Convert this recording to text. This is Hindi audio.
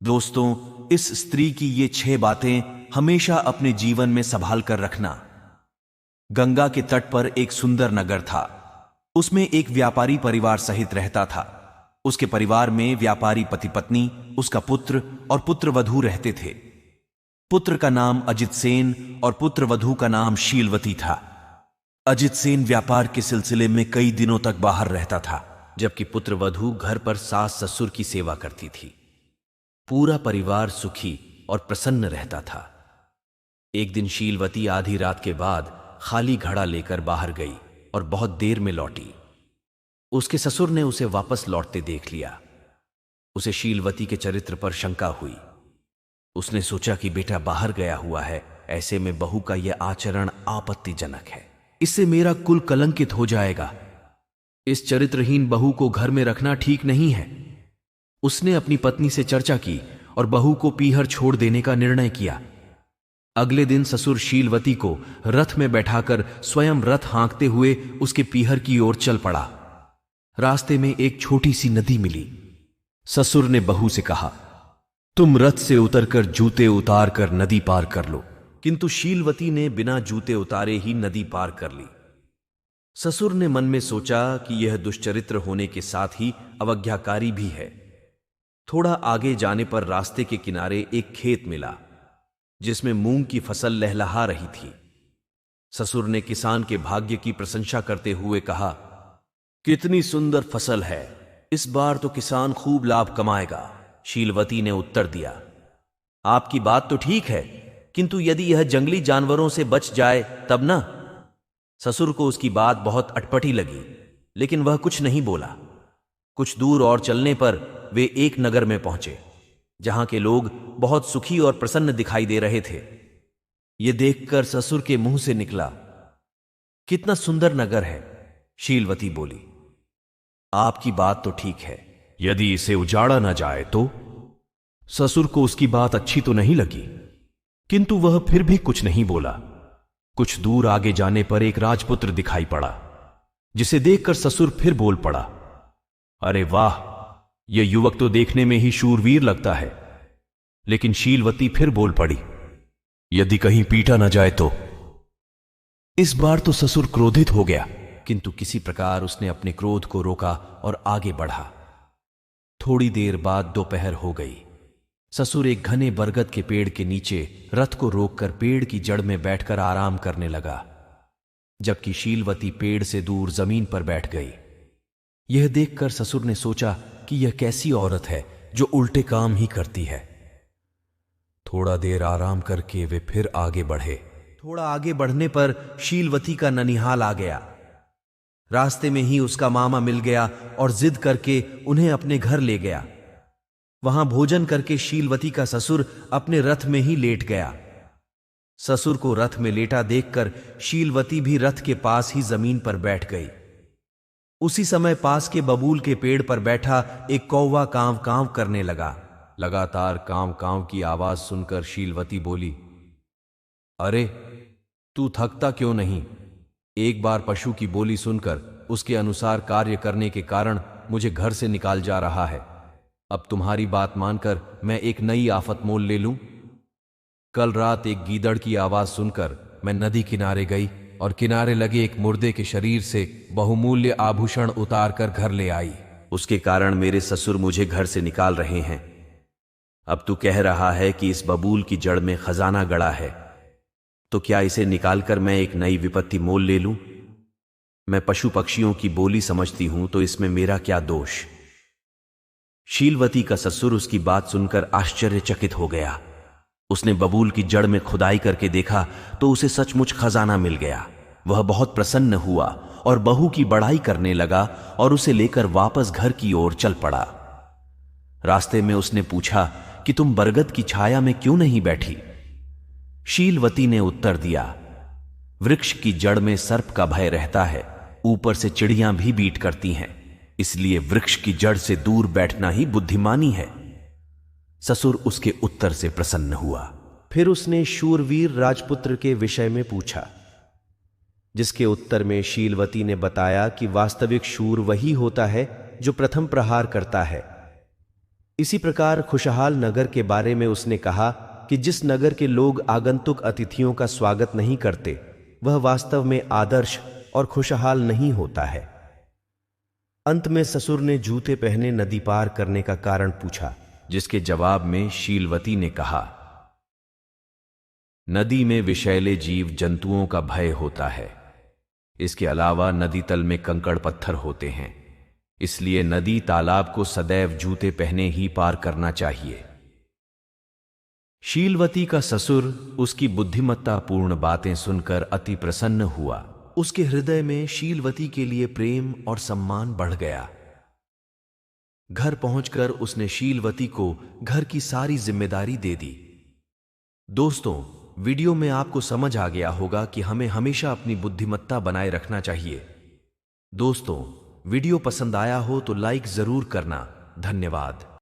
दोस्तों, इस स्त्री की ये 6 बातें हमेशा अपने जीवन में संभाल कर रखना। गंगा के तट पर एक सुंदर नगर था। उसमें एक व्यापारी परिवार सहित रहता था। उसके परिवार में व्यापारी पति पत्नी, उसका पुत्र और पुत्रवधू रहते थे। पुत्र का नाम अजित सेन और पुत्रवधू का नाम शीलवती था। अजित सेन व्यापार के सिलसिले में कई दिनों तक बाहर रहता था, जबकि पुत्रवधू घर पर सास ससुर की सेवा करती थी। पूरा परिवार सुखी और प्रसन्न रहता था। एक दिन शीलवती आधी रात के बाद खाली घड़ा लेकर बाहर गई और बहुत देर में लौटी। उसके ससुर ने उसे वापस लौटते देख लिया। उसे शीलवती के चरित्र पर शंका हुई। उसने सोचा कि बेटा बाहर गया हुआ है, ऐसे में बहू का यह आचरण आपत्तिजनक है। इससे मेरा कुल कलंकित हो जाएगा। इस चरित्रहीन बहू को घर में रखना ठीक नहीं है। उसने अपनी पत्नी से चर्चा की और बहू को पीहर छोड़ देने का निर्णय किया। अगले दिन ससुर शीलवती को रथ में बैठाकर स्वयं रथ हाँकते हुए उसके पीहर की ओर चल पड़ा। रास्ते में एक छोटी सी नदी मिली। ससुर ने बहू से कहा, तुम रथ से उतरकर जूते उतार कर नदी पार कर लो। किंतु शीलवती ने बिना जूते उतारे ही नदी पार कर ली। ससुर ने मन में सोचा कि यह दुष्चरित्र होने के साथ ही अवज्ञाकारी भी है। थोड़ा आगे जाने पर रास्ते के किनारे एक खेत मिला, जिसमें मूंग की फसल लहलहा रही थी। ससुर ने किसान के भाग्य की प्रशंसा करते हुए कहा, कितनी सुंदर फसल है, इस बार तो किसान खूब लाभ कमाएगा। शीलवती ने उत्तर दिया, आपकी बात तो ठीक है, किंतु यदि यह जंगली जानवरों से बच जाए तब ना। ससुर को उसकी बात बहुत अटपटी लगी, लेकिन वह कुछ नहीं बोला। कुछ दूर और चलने पर वे एक नगर में पहुंचे, जहां के लोग बहुत सुखी और प्रसन्न दिखाई दे रहे थे। यह देखकर ससुर के मुंह से निकला, कितना सुंदर नगर है। शीलवती बोली, आपकी बात तो ठीक है, यदि इसे उजाड़ा ना जाए तो। ससुर को उसकी बात अच्छी तो नहीं लगी, किंतु वह फिर भी कुछ नहीं बोला। कुछ दूर आगे जाने पर एक राजपुत्र दिखाई पड़ा, जिसे देखकर ससुर फिर बोल पड़ा, अरे वाह, यह युवक तो देखने में ही शूरवीर लगता है। लेकिन शीलवती फिर बोल पड़ी, यदि कहीं पीटा न जाए तो। इस बार तो ससुर क्रोधित हो गया, किंतु किसी प्रकार उसने अपने क्रोध को रोका और आगे बढ़ा। थोड़ी देर बाद दोपहर हो गई। ससुर एक घने बरगद के पेड़ के नीचे रथ को रोककर पेड़ की जड़ में बैठकर आराम करने लगा, जबकि शीलवती पेड़ से दूर जमीन पर बैठ गई। यह देखकर ससुर ने सोचा कि यह कैसी औरत है जो उल्टे काम ही करती है। थोड़ा देर आराम करके वे फिर आगे बढ़े। थोड़ा आगे बढ़ने पर शीलवती का ननिहाल आ गया। रास्ते में ही उसका मामा मिल गया और जिद करके उन्हें अपने घर ले गया। वहां भोजन करके शीलवती का ससुर अपने रथ में ही लेट गया। ससुर को रथ में लेटा देखकर शीलवती भी रथ के पास ही जमीन पर बैठ गई। उसी समय पास के बबूल के पेड़ पर बैठा एक कौवा कांव कांव करने लगा। लगातार कांव कांव की आवाज सुनकर शीलवती बोली, अरे तू थकता क्यों नहीं? एक बार पशु की बोली सुनकर उसके अनुसार कार्य करने के कारण मुझे घर से निकाल जा रहा है। अब तुम्हारी बात मानकर मैं एक नई आफत मोल ले लूं? कल रात एक गीदड़ की आवाज सुनकर मैं नदी किनारे गई और किनारे लगे एक मुर्दे के शरीर से बहुमूल्य आभूषण उतार कर घर ले आई। उसके कारण मेरे ससुर मुझे घर से निकाल रहे हैं। अब तू कह रहा है कि इस बबूल की जड़ में खजाना गड़ा है, तो क्या इसे निकालकर मैं एक नई विपत्ति मोल ले लूं? मैं पशु पक्षियों की बोली समझती हूं, तो इसमें मेरा क्या दोष? शीलवती का ससुर उसकी बात सुनकर आश्चर्यचकित हो गया। उसने बबूल की जड़ में खुदाई करके देखा तो उसे सचमुच खजाना मिल गया। वह बहुत प्रसन्न हुआ और बहू की बड़ाई करने लगा और उसे लेकर वापस घर की ओर चल पड़ा। रास्ते में उसने पूछा कि तुम बरगद की छाया में क्यों नहीं बैठी? शीलवती ने उत्तर दिया, वृक्ष की जड़ में सर्प का भय रहता है, ऊपर से चिड़ियां भी बीट करती हैं, इसलिए वृक्ष की जड़ से दूर बैठना ही बुद्धिमानी है। ससुर उसके उत्तर से प्रसन्न हुआ। फिर उसने शूरवीर राजपुत्र के विषय में पूछा, जिसके उत्तर में शीलवती ने बताया कि वास्तविक शूर वही होता है जो प्रथम प्रहार करता है। इसी प्रकार खुशहाल नगर के बारे में उसने कहा कि जिस नगर के लोग आगंतुक अतिथियों का स्वागत नहीं करते, वह वास्तव में आदर्श और खुशहाल नहीं होता है। अंत में ससुर ने जूते पहने नदी पार करने का कारण पूछा, जिसके जवाब में शीलवती ने कहा, नदी में विषैले जीव जंतुओं का भय होता है। इसके अलावा नदी तल में कंकड़ पत्थर होते हैं, इसलिए नदी तालाब को सदैव जूते पहने ही पार करना चाहिए। शीलवती का ससुर उसकी बुद्धिमत्तापूर्ण बातें सुनकर अति प्रसन्न हुआ। उसके हृदय में शीलवती के लिए प्रेम और सम्मान बढ़ गया। घर पहुंचकर उसने शीलवती को घर की सारी जिम्मेदारी दे दी। दोस्तों, वीडियो में आपको समझ आ गया होगा कि हमें हमेशा अपनी बुद्धिमत्ता बनाए रखना चाहिए। दोस्तों, वीडियो पसंद आया हो तो लाइक जरूर करना। धन्यवाद।